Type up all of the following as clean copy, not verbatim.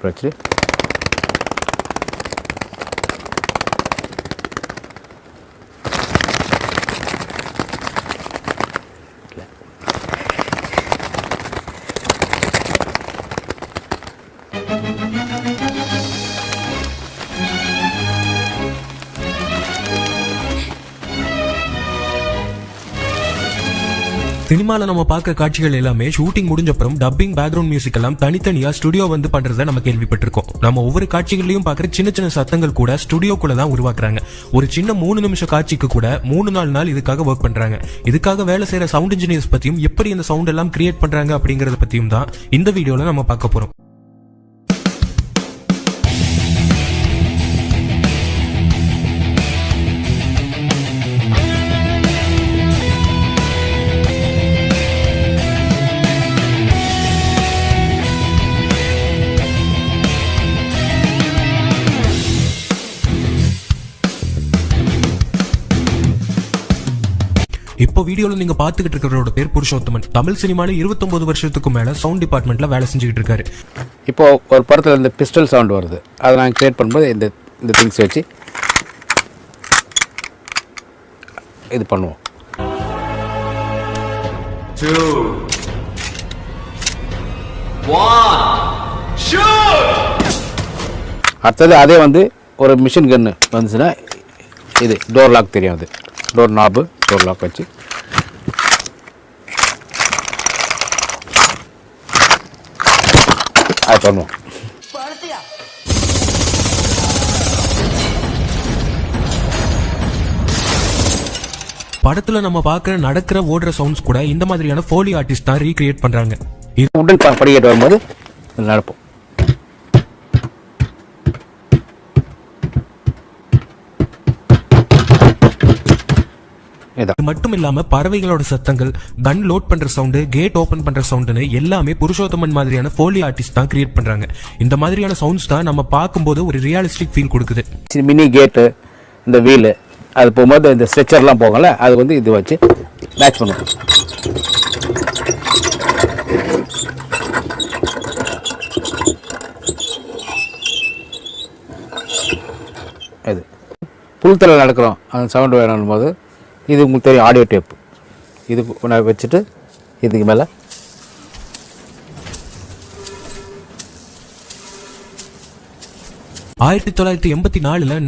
Paper வச்சு சினிமால நம்ம பார்க்க காட்சிகள் எல்லாமே ஷூட்டிங் முடிஞ்சப்புறம் டப்பிங் பேக்ரவுண்ட் மியூசிக் எல்லாம் தனித்தனியா ஸ்டுடியோ வந்து பண்றதை நம்ம கேள்விப்பட்டிருக்கோம். நம்ம ஒவ்வொரு காட்சிகளையும் பார்க்குற சின்ன சின்ன சத்தங்கள் கூட ஸ்டுடியோக்குள்ள தான் உருவாக்குறாங்க. ஒரு சின்ன 3 நிமிஷ காட்சிக்கு கூட 3-4 நாள் இதுக்காக ஒர்க் பண்றாங்க. இதுக்காக வேலை செய்யற சவுண்ட் இன்ஜினியர்ஸ் பத்தியும் எப்படி இந்த சவுண்ட் எல்லாம் கிரியேட் பண்றாங்க அப்படிங்கறத பத்தியும் தான் இந்த வீடியோல நம்ம பார்க்க போறோம். இப்போ வீடியோல நீங்க பாத்துக்கிட்டு இருக்கிறவரோட பேர் புருஷோத்தமன். தமிழ் சினிமால 29 வருஷத்துக்கு மேல சவுண்ட் டிபார்ட்மெண்ட்ல வேலை செஞ்சுக்கிட்டு இருக்காரு. இப்போ ஒரு படத்துல இந்த பிஸ்டல் சவுண்ட் வருது, அதை நாங்கள் கிரியேட் பண்ணும்போது இந்த திங்ஸ் வச்சு இது பண்ணுவோம். 2 1 ஷூட். அடுத்தது அதே வந்து ஒரு மிஷின் கன்னு வந்துச்சுன்னா இது டோர் லாக் தெரியும், அது டோர் நாபு டோர் லாக் வச்சு அது பண்ணுவோம். படத்துல நம்ம பார்க்குற நடக்கிற ஓடுற சவுண்ட்ஸ் கூட இந்த மாதிரியான ஃபோலி ஆர்டிஸ்ட் தான் ரீக்ரியேட் பண்றாங்க. உடன் படிக்கட்டு வரும்போது நடப்போம். இது மட்டும் இல்லாம பறவைகளோட சத்தங்கள், கன் லோட் பண்ற சவுண்ட், கேட் ஓபன் பண்ற சவுண்ட்னு எல்லாமே புருஷோத்தமன் மாதிரியான ஃபோலி ஆர்டிஸ்ட் தான் கிரியேட் பண்றாங்க. இந்த மாதிரியான சவுண்ட்ஸ் தான் நம்ம பார்க்கும்போது ஒரு ரியலிஸ்டிக் ஃபீல் கொடுக்குது. மினி கேட்டு, இந்த வீலு, அது போகும்போது இந்த ஸ்ட்ரெச்சர்லாம் போகல, அது வந்து இது வச்சு மேட்ச் பண்ணுவோம். இது புல்தலை நடக்கிறோம், அந்த சவுண்டு வேணும் போது இது உங்களுக்கு தெரியும், ஆடியோ டேப் இது நான் வச்சுட்டு இதுக்கு மேலே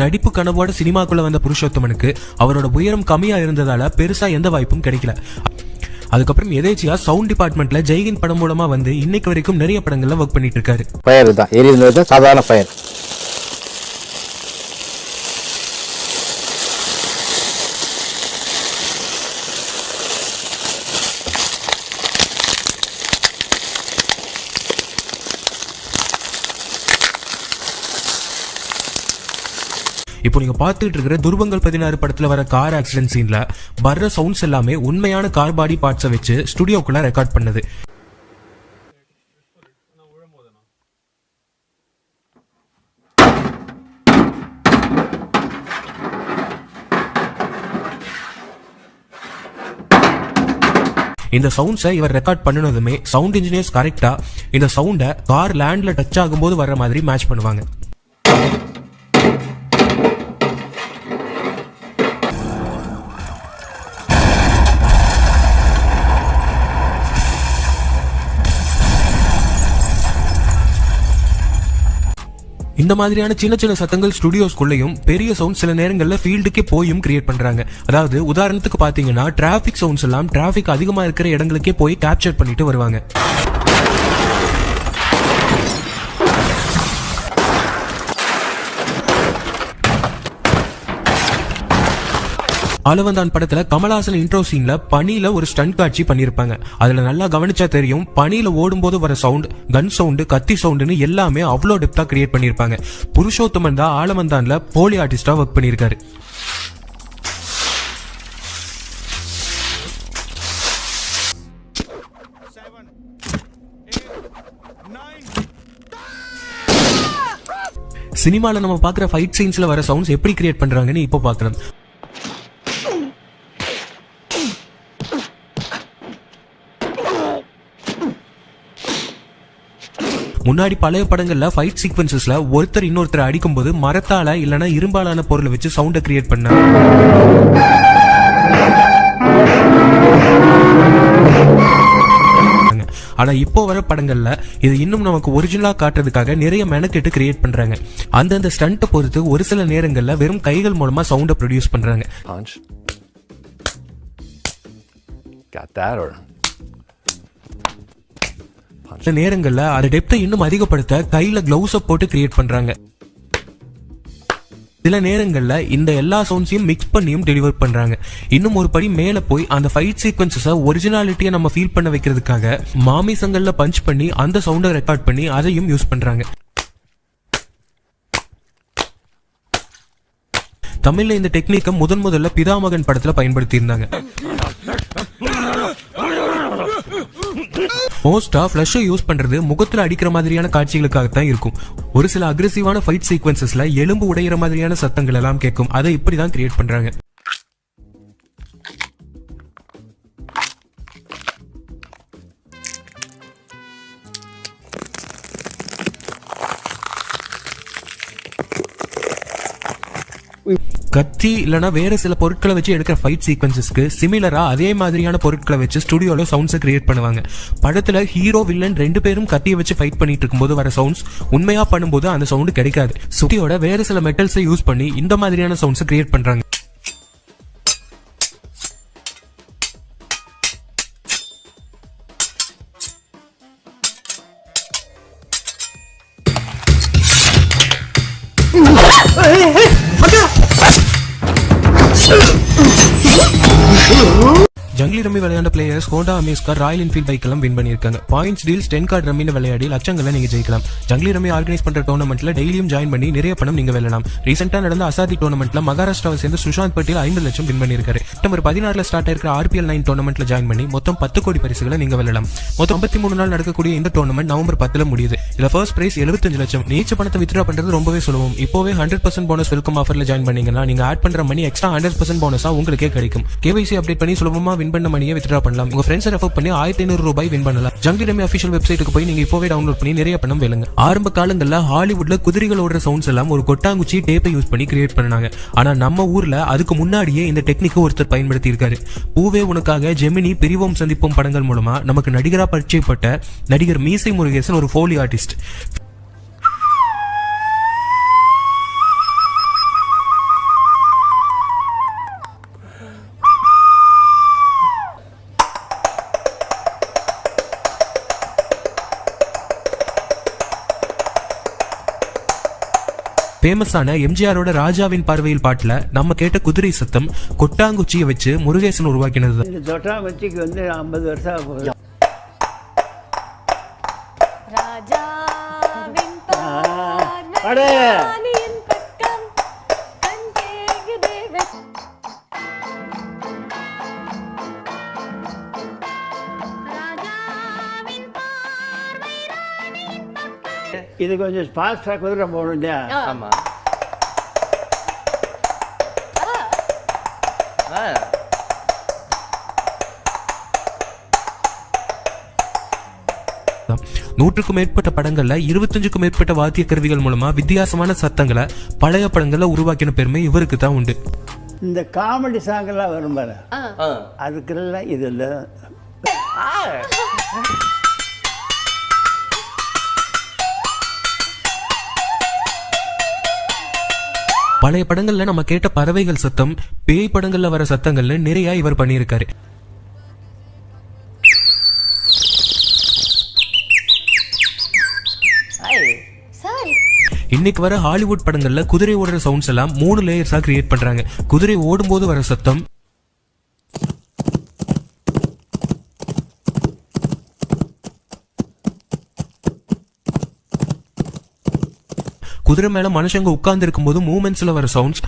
நடிப்பு கனவோட சினிமாக்குள்ள வந்த புருஷோத்தமனுக்கு அவரோட உயரம் கம்மியா இருந்ததால பெருசா எந்த வாய்ப்பும் கிடைக்கல. அதுக்கப்புறம் எதேச்சியா சவுண்ட் டிபார்ட்மெண்ட்ல ஜெய்ஹிந்த் படம் மூலமா வந்து இன்னைக்கு வரைக்கும் நிறைய படங்கள்ல ஒர்க் பண்ணிட்டு இருக்காரு. ஃபயர் தான் எரியுது, சாதாரண ஃபயர். இப்போ நீங்க பார்த்துட்டு இருக்கிற துருவங்கள் 16 படத்துல வர கார் ஆக்சிடென்ட் சீன்ல வர்ற சவுண்ட்ஸ் எல்லாமே உண்மையான கார் பாடி பார்ட்ஸை வச்சு ஸ்டுடியோக்குள்ள ரெக்கார்ட் பண்ணது. இந்த சவுண்ட்ஸை இவர் ரெக்கார்ட் பண்ணினதுமே சவுண்ட் இன்ஜினியர்ஸ் கரெக்டா இந்த சவுண்டை கார் லேண்ட்ல டச் ஆகும்போது வர்ற மாதிரி மேட்ச் பண்ணுவாங்க. இந்த மாதிரியான சின்ன சின்ன சத்தங்கள் ஸ்டுடியோஸ்குள்ளேயும் பெரிய சவுண்ட் சில நேரங்கள்ல ஃபீல்டுக்கே போயும் கிரியேட் பண்றாங்க. அதாவது உதாரணத்துக்கு பாத்தீங்கன்னா டிராபிக் சவுண்ட்ஸ் எல்லாம் டிராபிக் அதிகமா இருக்கிற இடங்களுக்கே போய் கேப்சர் பண்ணிட்டு வருவாங்க. ஆலவந்தான் படத்துல கமல்ஹாசன் இன்ட்ரோ சீன்ல பனியில ஒரு ஸ்டண்ட் காட்சி பண்ணிருப்பாங்க. அதுல நல்லா கவனிச்சா தெரியும், பனியில ஓடும் போது வர சவுண்ட், கன் சவுண்ட், கத்தி சவுண்ட்னு எல்லாமே அவ்வளோ டெப்தா கிரியேட் பண்ணிருப்பாங்க. புருஷோத்தமன் தான் ஆலவந்தான்ல போலி ஆர்டிஸ்டா ஒர்க் பண்ணிருக்காரு. சினிமால நம்ம பாக்குற ஃபைட் சீன்ஸ்ல வர சவுண்ட்ஸ் எப்படி கிரியேட் பண்றாங்கன்னு இப்போ பார்க்கலாம். முன்னாடி பழைய படங்கள்ல ஃபைட் சீக்வன்சஸ்ல ஒருத்தர் இன்னொருத்தர் அடிக்கும்போது மரத்தால இல்லனா இரும்பாலான பொருளை வச்சு சவுண்ட கிரியேட் பண்ணாங்க. ஆனா இப்போ வர படங்கள்ல இது இன்னும் நமக்கு ஒரிஜினலா காட்டுறதுக்காக நிறைய மெனக்கெட்டு கிரியேட் பண்றாங்க. அந்தந்த ஸ்டண்ட்டை பொறுத்து ஒரு சில நேரங்கள்ல வெறும் கைகள் மூலமா சவுண்ட ப்ரொடியூஸ் பண்றாங்க. சில நேரங்கள்ல அந்த டெப்த்தை இன்னும் அதிகப்படுத்த கையில கிளவுஸ் போட்டு கிரியேட் பண்றாங்க. சில நேரங்கள்ல இந்த எல்லா சவுண்ட்ஸையும் மிக்ஸ் பண்ணியும் டெலிவர் பண்றாங்க. இன்னும் ஒரு படி மேல போய் அந்த ஃபைட் சீக்வன்சஸ ஒரிஜினாலிட்டியை நம்ம ஃபீல் பண்ண வைக்கிறதுக்காக மாமிசங்கள்ல பஞ்ச் பண்ணி அந்த சவுண்டை ரெக்கார்ட் பண்ணி அதையும் யூஸ் பண்றாங்க. தமிழ்ல இந்த டெக்னிக்கை முதல்ல பிதாமகன் படத்துல பயன்படுத்தி இருந்தாங்க. மோஸ்டா ஃபிளஷ் யூஸ் பண்றது முகத்துல அடிக்கிற மாதிரியான காட்சிகளுக்காக தான் இருக்கும். ஒரு சில அக்ரெசிவான ஃபைட் சீக்வன்சஸ்ல எலும்பு உடையிற மாதிரியான சத்தங்கள் எல்லாம் கேட்கும். அதை இப்படிதான் கிரியேட் பண்றாங்க. கத்தி இல்லனா வேற சில பொருட்களை வச்சு எடுக்கிற ஃபைட் சீக்வன்சஸ்க்கு சிமிலரா அதே மாதிரியான பொருட்களை வச்சு ஸ்டுடியோல சவுண்ட்ஸை கிரியேட் பண்ணுவாங்க. படத்துல ஹீரோ வில்லன் 2 பேரும் கத்தியை வச்சு ஃபைட் பண்ணிட்டு இருக்கும்போது வர சவுண்ட்ஸ் உண்மையா பண்ணும்போது அந்த சவுண்ட் கிடைக்காது. ஸ்டுடியோட வேற சில மெட்டல்ஸை யூஸ் பண்ணி இந்த மாதிரியான சவுண்ட்ஸை கிரியேட் பண்றாங்க. ஜங்லி ரம்மி விளையாண்ட players Honda Amaze car Royal Enfield bike எல்லாம் வின் பண்ணிருக்காங்க. பாயிண்ட்ஸ் டீல்ஸ் 10 கார்டு ரம்மின்னு விளையாடி லட்சங்களை நீங்க ஜெயிக்கலாம். ஜங்லி ரம்மி ஆர்கனைஸ் பண்ற டோர்னமெண்ட்ல டெய்லியும் ஜாயின் பண்ணி நிறைய பணம் நீங்க வெல்லலாம். ரீசெண்டா நடந்த அசாதி டோர்னமெண்ட்ல மகாராஷ்டிராவை சேர்ந்த சுஷாந்த் பட்டேல் 50 லட்சம் வின் பண்ணிருக்காரு. செப்டம்பர் 16 ஸ்டார்ட் ஆயிருக்கிற RPL 9 டோர்னமெண்ட்ல ஜாயின் பண்ணி மொத்தம் 10 கோடி பரிசுகளை நீங்க வெல்லலாம். மொத்தம் 53 நாள் நடக்கக்கூடிய இந்த டோர்னமெண்ட் நவம்பர் 10 முடியுது. இதுல ஃபர்ஸ்ட் பிரைஸ் 75 லட்சம். நீச்ச பணத்தை வித்ட்ரா பண்றது ரொம்பவே சுலபம். இப்போவே 100% போனஸ் வெல்கம் ஆஃபர்ல ஜாயின் பண்ணீங்கன்னா நீங்க ஆட் பண்ற மணி எக்ஸ்ட்ரா 100% போனஸா உங்களுக்கே கிடைக்கும். KYC அப்டேட் பண்ணி சுலபமா வின் பண்ண மணியை வித்ட்ரா பண்ணலாம். உங்க ஃப்ரெண்ட்ஸ் ரெஃபர் பண்ணி 1500 ரூபாய் வின் பண்ணலாம். ஜங்லி ரம்மி ஆஃபிஷியல் வெப்சைட்டுக்கு போய் நீங்க இப்போவே டவுன்லோட் பண்ணி நிறைய பணம் வெல்லுங்க. ஆரம்ப காலங்கள்ல ஹாலிவுட்ல குதிரைகள் ஓடுற சவுண்ட்ஸ் எல்லாம் ஒரு கொட்டாங்குச்சி டேப்பை யூஸ் பண்ணி கிரியேட் பண்ணாங்க. ஆனா நம்ம ஊர்ல அதுக்கு முன்னாடியே இந்த டெக்னிக்கை ஒருத்தர் பயன்படுத்தி இருக்காரு. பூவே உனக்காக, ஜெமினி, பிரிவோம் சந்திப்போம் படங்கள் மூலமா நமக்கு நடிகரா பரிச்சயப்பட்ட நடிகர் மீசை முருகேசன் ஒரு ஃபோலி ஆர்டிஸ்ட். ஃபேமஸான எம்ஜிஆரோட ராஜாவின் பார்வையில் பாட்டுல நம்ம கேட்ட குதிரை சத்தம் கொட்டாங்குச்சியை வச்சு முருகேசன் உருவாக்கினது. கொட்டாங்குச்சிக்கு 50 வருஷம் ஆகுது. இது கொஞ்சம் ஃபாஸ்டாக குதிரை போகணும் இல்லையா? ஆமாம். நூற்றுக்கும் மேற்பட்ட படங்கள்ல 25க்கும் மேற்பட்ட வாத்திய கருவிகள் மூலமா வித்தியாசமான சத்தங்களை பழைய படங்கள்ல உருவாக்கின பெருமை இவருக்கு தான் உண்டு. இந்த காமெடி சாங் எல்லாம் வரும் பாரு, அதுக்கெல்லாம் இது இல்லை. பழைய படங்கள்ல நம்ம கேட்ட பறவைகள் சத்தம், பேய் படங்கள்ல வர சத்தங்கள்ல நிறைய இவர் பண்ணியிருக்காரு. இன்னைக்கு வர ஹாலிவுட் படங்கள்ல குதிரை ஓடுற சவுண்ட்ஸ் எல்லாம் 3 லேயர்ஸா கிரியேட் பண்றாங்க. குதிரை ஓடும் போது வர சத்தம், குதிரை மேல மனுஷங்க உட்கார்ந்து இருக்கும் போது மூவ்மெண்ட்ஸ்ல வர சவுண்ட்ஸ்,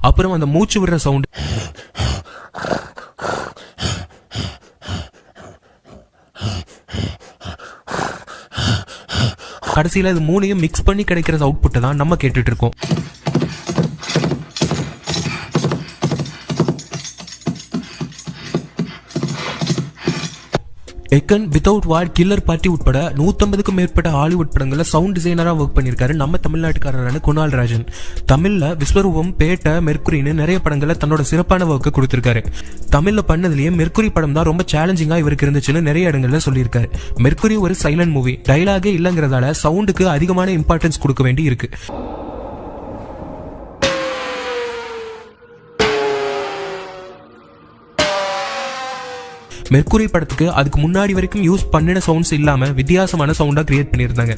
அப்புறம் அந்த மூச்சு விடுற சவுண்ட், கடைசியில இது 3ஐயும் மிக்ஸ் பண்ணி கிடைக்கிற அவுட்புட்டை தான் நம்ம கேட்டுட்டு இருக்கோம். எக்கன், வித்தவுட் வார், கில்லர் பார்ட்டி உட்பட 150க்கும் மேற்பட்ட ஹாலிவுட் படங்கள்ல சவுண்ட் டிசைனரா ஒர்க் பண்ணியிருக்காரு நம்ம தமிழ்நாட்டுக்காரரான குணால் ராஜன். தமிழ்ல விஸ்வரூபம், பேட்டை, மெர்க்குரின்னு நிறைய படங்கள்ல தன்னோட சிறப்பான ஒர்க்கை கொடுத்திருக்காரு. தமிழ்ல பண்ணதுலயே மெர்க்குரி படம் தான் ரொம்ப சேலஞ்சிங்கா இவருக்கு இருந்துச்சுன்னு நிறைய இடங்கள்ல சொல்லியிருக்காரு. மெர்க்குரி ஒரு சைலண்ட் மூவி, டைலாகே இல்லங்கிறதால சவுண்டுக்கு அதிகமான இம்பார்ட்டன்ஸ் கொடுக்க வேண்டி இருக்கு. மெர்க்குரி படத்துக்கு அதுக்கு முன்னாடி வரைக்கும் யூஸ் பண்ணின சவுண்ட்ஸ் இல்லாம வித்தியாசமான சவுண்டா கிரியேட் பண்ணியிருந்தாங்க.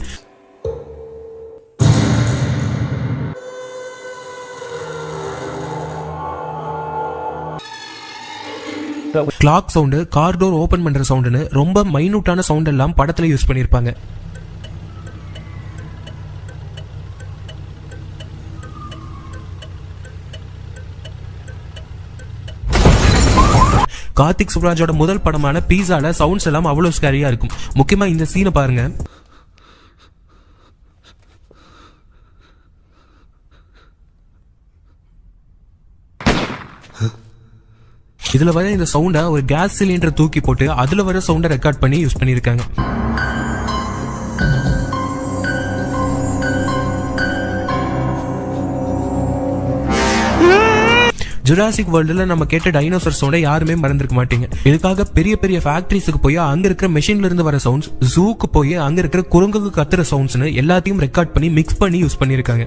Clock sound, car door open பண்ற சவுண்டுன்னு ரொம்ப மைனூட்டான சவுண்ட் எல்லாம் படத்துல யூஸ் பண்ணிருப்பாங்க. கார்த்திக் சுப்ராஜோட முதல் படமான பீஸால சவுண்ட்ஸ் எல்லாம் அவ்வளவு ஸ்கேரியா இருக்கும். முக்கியமா இந்த சீனை பாருங்க. இதுல வர இந்த சவுண்ட ஒரு கேஸ் சிலிண்டர் தூக்கி போட்டு அதுல வர சவுண்ட ரெக்கார்ட் பண்ணி யூஸ் பண்ணிருக்காங்க. ஜுராசிக் வேர்ல்டுல நம்ம கேட்ட டைனோசர் சவுண்ட யாருமே மறந்துருக்க மாட்டீங்க. இதுக்காக பெரிய பெரிய ஃபேக்டரிஸுக்கு போய் அங்க இருக்கிற மெஷின்ல இருந்து வர சவுண்ட்ஸ், ஜூக்கு போய் அங்க இருக்கிற குரங்குக்கு கத்துற சவுண்ட்ஸ்னு எல்லாத்தையும் ரெக்கார்ட் பண்ணி மிக்ஸ் பண்ணி யூஸ் பண்ணிருக்காங்க.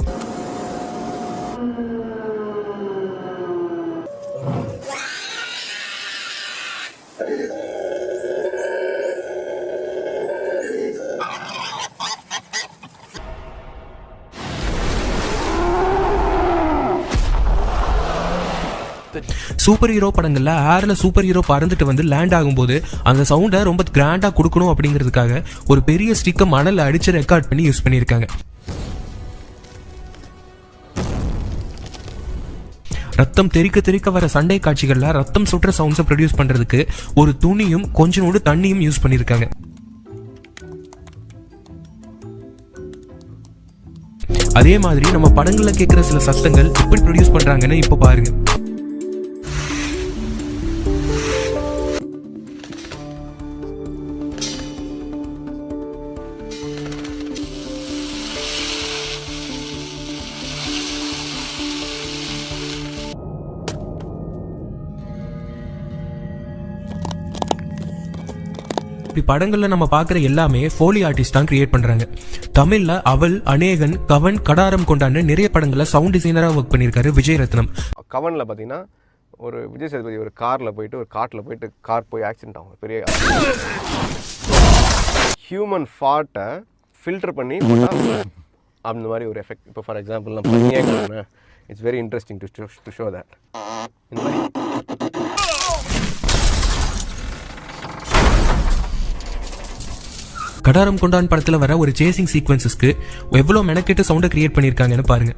சூப்பர் ஹீரோ படங்கள்ல ஏர்ல சூப்பர் ஹீரோ பறந்துட்டு வந்து லேண்ட் ஆகும்போது அந்த சவுண்டை ரொம்ப கிராண்டா கொடுக்கணும் அப்படிங்கிறதுக்காக ஒரு பெரிய ஸ்டிக்கை மணல்ல அடிச்சு ரெக்கார்ட் பண்ணி யூஸ் பண்ணியிருக்காங்க. ரத்தம் தெறிக்க தெறிக்க வர சண்டை காட்சிகள்ல ரத்தம் சுற்ற சவுண்ட்ஸை ப்ரொடியூஸ் பண்றதுக்கு ஒரு துணியும் கொஞ்சோடு தண்ணியும் யூஸ் பண்ணியிருக்காங்க. அதே மாதிரி நம்ம படங்கள்ல கேட்கிற சில சத்தங்கள் எப்படி ப்ரொடியூஸ் பண்றாங்கன்னு இப்ப பாருங்க. இப்படி படங்கள்ல நம்ம பாக்குற எல்லாமே ஃபோலி ஆர்டிஸ்ட் தான் கிரியேட் பண்றாங்க. தமிழ்ல அவல், அனேகன், கவன், கடாரம் கொண்டான்னு நிறைய படங்கள்ல சவுண்ட் டிசைனரா ஒர்க் பண்ணியிருக்காரு விஜய் ரத்னம். கவன்ல பாத்தீங்கன்னா ஒரு விஜய் சேதுபதி ஒரு கார்ல போயிட்டு ஒரு காட்டுல போயிட்டு கார் போய் ஆக்சிடென்ட் ஆகும். பெரிய ஹியூமன் ஃபார்ட்டை ஃபில்டர் பண்ணி அந்த மாதிரி ஒரு எஃபெக்ட். இப்போ ஃபார் எக்ஸாம்பிள் நான் பண்ணியே it's very interesting to show that. இந்த மாதிரி கடாரம் கொண்டான் படத்துல வர ஒரு சேசிங் சீக்வன்சஸ்க்கு எவ்வளவு மெனக்கெட்டு சவுண்ட கிரியேட் பண்ணிருக்காங்கன்னு பாருங்க.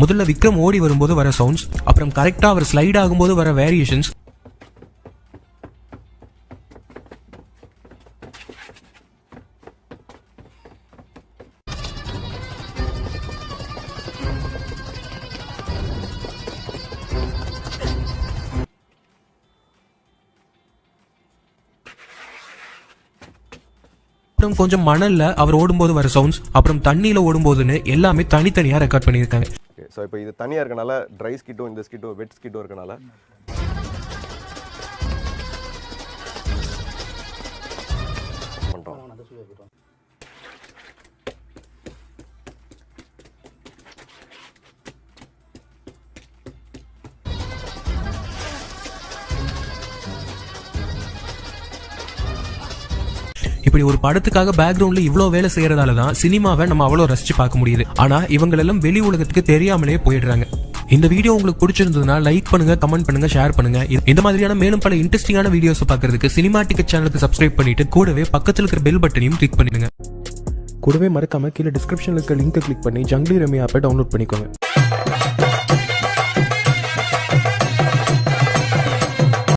முதல்ல விக்ரம் ஓடி வரும்போது வர சவுண்ட்ஸ், அப்புறம் கரெக்டா அவர் ஸ்லைட் ஆகும்போது வர வேரியேஷன்ஸ், கொஞ்சம் மணல்ல அவர் ஓடும்போது வர சவுண்ட்ஸ், அப்புறம் தண்ணியில ஓடும்போதுன்னு எல்லாமே தனித்தனியா ரெக்கார்ட் பண்ணியிருக்காங்க. ஸோ இப்போ இது தனியாக இருக்கனால ட்ரை ஸ்கிட்டும் இந்த ஸ்கிட்டும் வெட் ஸ்கிட்டும் இருக்கனால பண்ணுறோம். இப்படி ஒரு படத்துக்காக பேக்ரவுண்ட்ல இவ்வளவு வேலை செய்யறதால தான் சினிமாவை நம்ம அவ்வளவு ரசிச்சு பார்க்க முடியுது. ஆனா இவங்களெல்லாம் வெளி உலகத்துக்கு தெரியாமலே போயிடுறாங்க. இந்த வீடியோ உங்களுக்கு பிடிச்சிருந்ததுன்னா லைக் பண்ணுங்க, கமெண்ட் பண்ணுங்க, ஷேர் பண்ணுங்க. இந்த மாதிரியான மேலும் பல இன்ட்ரெஸ்டிங்கான வீடியோஸ் பார்க்கறதுக்கு சினிமாட்டிக்கெட் சேனலுக்கு சப்ஸ்கிரைப் பண்ணிட்டு கூடவே பக்கத்துல இருக்கிற பெல் பட்டனையும் கிளிக் பண்ணிடுங்க. கூடவே மறக்காம கீழே டிஸ்கிரிப்ஷன்ல இருக்க லிங்கை கிளிக் பண்ணி ஜங்லி ரம்மி ஆப்பை டவுன்லோட் பண்ணிக்கோங்க.